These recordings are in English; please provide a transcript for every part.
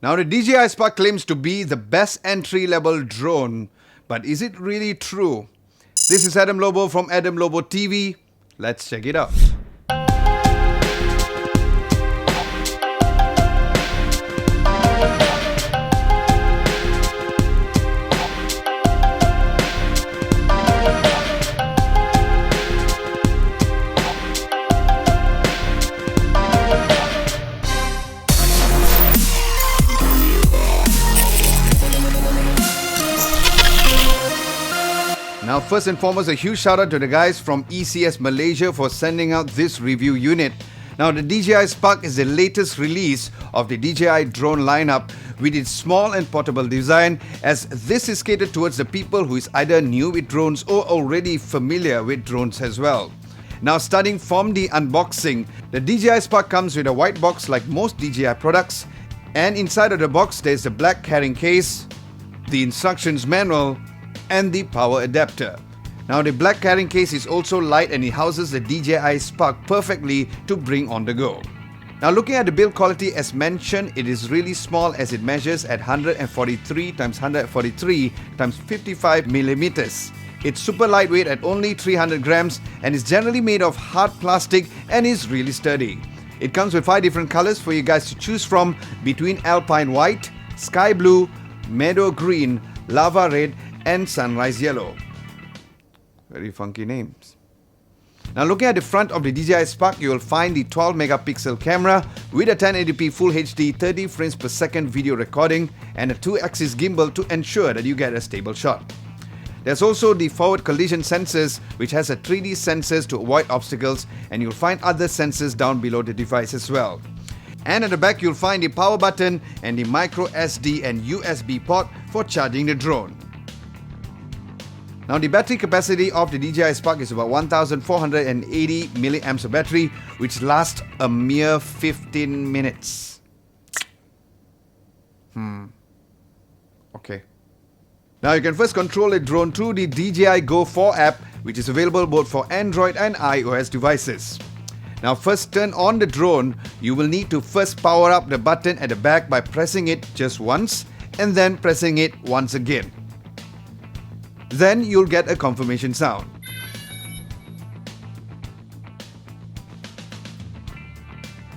Now the DJI Spark claims to be the best entry-level drone, but is it really true? This is Adam Lobo from Adam Lobo TV. Let's check it out. Now, first and foremost, a huge shout out to the guys from ECS Malaysia for sending out this review unit. Now, the DJI Spark is the latest release of the DJI drone lineup with its small and portable design, as this is catered towards the people who is either new with drones or already familiar with drones as well. Now, starting from the unboxing, the DJI Spark comes with a white box like most DJI products, and inside of the box there's a black carrying case, the instructions manual, and the power adapter. Now the black carrying case is also light and it houses the DJI Spark perfectly to bring on the go. Now looking at the build quality, as mentioned, it is really small as it measures at 143 x 143 x 55 millimeters. It's super lightweight at only 300 grams and is generally made of hard plastic and is really sturdy. It comes with 5 different colors for you guys to choose from between Alpine White, Sky Blue, Meadow Green, Lava Red and Sunrise Yellow. Very funky names. Now looking at the front of the DJI Spark, you will find the 12 megapixel camera with a 1080p Full HD 30 frames per second video recording and a 2-axis gimbal to ensure that you get a stable shot. There's also the forward collision sensors, which has a 3D sensors to avoid obstacles, and you'll find other sensors down below the device as well. And at the back you'll find the power button and the micro SD and USB port for charging the drone. Now the battery capacity of the DJI Spark is about 1480 milliamps of battery, which lasts a mere 15 minutes. Okay. Now you can first control the drone through the DJI Go app, which is available both for Android and iOS devices. Now first turn on the drone, you will need to first power up the button at the back by pressing it just once and then pressing it once again. Then you'll get a confirmation sound.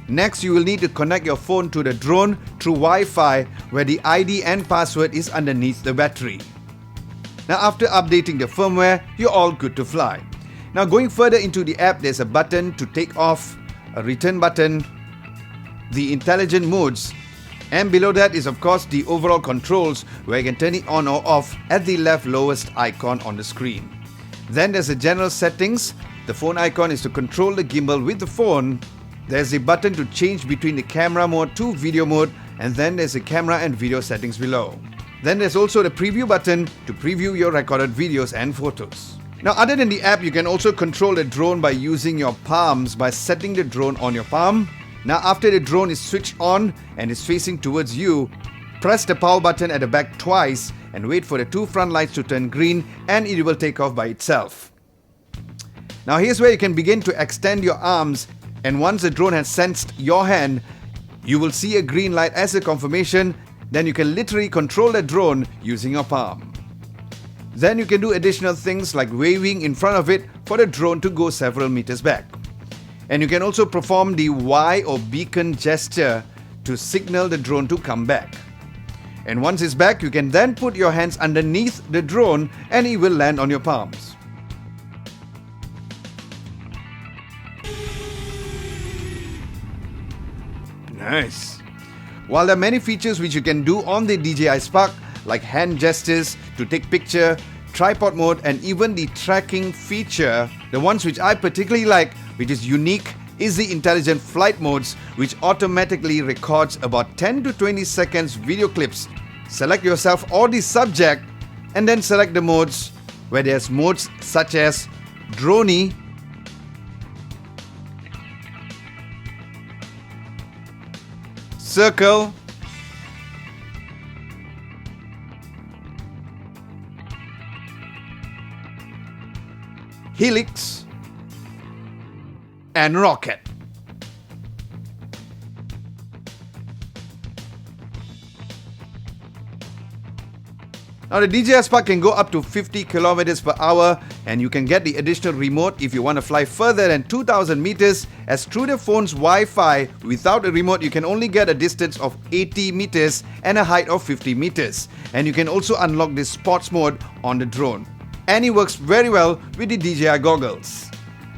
Next, you will need to connect your phone to the drone through Wi-Fi, where the ID and password is underneath the battery. Now after updating the firmware, you're all good to fly. Now going further into the app, there's a button to take off, a return button, the intelligent modes, and below that is of course the overall controls, where you can turn it on or off at the left lowest icon on the screen. Then there's the general settings. The phone icon is to control the gimbal with the phone. There's a button to change between the camera mode to video mode, and then there's the camera and video settings below. Then there's also the preview button to preview your recorded videos and photos. Now other than the app, you can also control the drone by using your palms by setting the drone on your palm. Now after the drone is switched on and is facing towards you, press the power button at the back twice and wait for the 2 front lights to turn green, and it will take off by itself. Now here's where you can begin to extend your arms, and once the drone has sensed your hand, you will see a green light as a confirmation. Then you can literally control the drone using your palm. Then you can do additional things like waving in front of it for the drone to go several meters back. And you can also perform the Y or beacon gesture to signal the drone to come back. And once it's back, you can then put your hands underneath the drone and it will land on your palms. Nice. While there are many features which you can do on the DJI Spark, like hand gestures to take picture, tripod mode, and even the tracking feature, the ones which I particularly like, which is unique, is the intelligent flight modes, which automatically records about 10 to 20 seconds video clips. Select yourself or the subject and then select the modes, where there's modes such as droney, circle, helix, and rocket. Now the DJI Spark can go up to 50 kilometers per hour, and you can get the additional remote if you want to fly further than 2000 meters, as through the phone's Wi-Fi, without a remote you can only get a distance of 80 meters and a height of 50 meters. And you can also unlock this sports mode on the drone. And it works very well with the DJI goggles.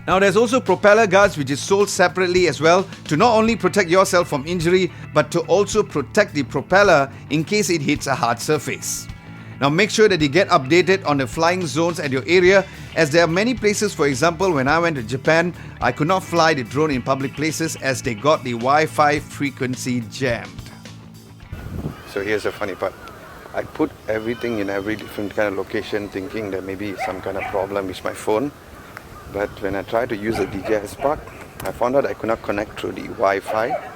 Now there's also Propeller Gas, which is sold separately as well, to not only protect yourself from injury, but to also protect the propeller in case it hits a hard surface. Now make sure that you get updated on the flying zones at your area, as there are many places. For example, when I went to Japan, I could not fly the drone in public places as they got the Wi-Fi frequency jammed. So here's the funny part. I put everything in every different kind of location, thinking that maybe some kind of problem with my phone. But when I tried to use the DJI Spark, I found out I could not connect through the Wi-Fi.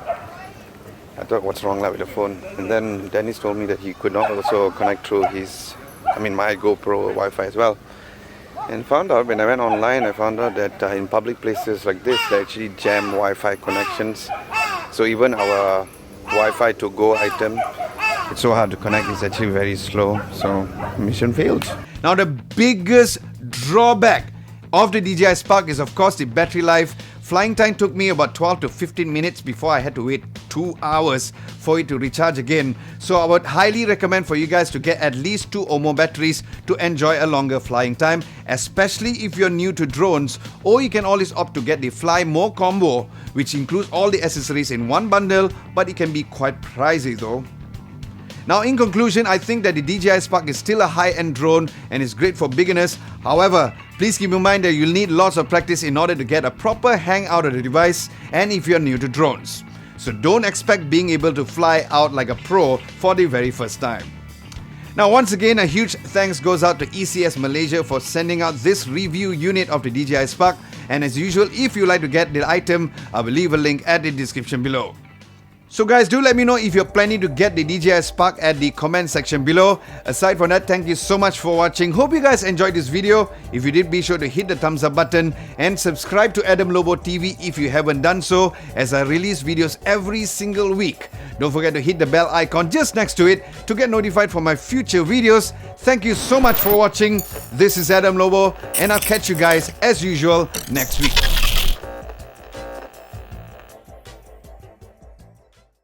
I thought, what's wrong with the phone? And then Dennis told me that he could not also connect through my GoPro Wi-Fi as well. And found out, when I went online, I found out that in public places like this, they actually jam Wi-Fi connections. So even our Wi-Fi to go item, it's so hard to connect, it's actually very slow. So mission failed. Now the biggest drawback of the DJI Spark is of course the battery life. Flying time took me about 12 to 15 minutes before I had to wait 2 hours for it to recharge again. So I would highly recommend for you guys to get at least 2 or more batteries to enjoy a longer flying time, especially if you're new to drones. Or you can always opt to get the Fly More combo, which includes all the accessories in one bundle, but it can be quite pricey though. Now in conclusion, I think that the DJI Spark is still a high-end drone and is great for beginners. However, please keep in mind that you'll need lots of practice in order to get a proper hang out of the device, and if you're new to drones. So don't expect being able to fly out like a pro for the very first time. Now once again, a huge thanks goes out to ECS Malaysia for sending out this review unit of the DJI Spark. And as usual, if you like to get the item, I will leave a link at the description below. So guys, do let me know if you're planning to get the DJI Spark at the comment section below. Aside from that, thank you so much for watching. Hope you guys enjoyed this video. If you did, be sure to hit the thumbs up button and subscribe to Adam Lobo TV if you haven't done so, as I release videos every single week. Don't forget to hit the bell icon just next to it to get notified for my future videos. Thank you so much for watching. This is Adam Lobo, and I'll catch you guys as usual next week.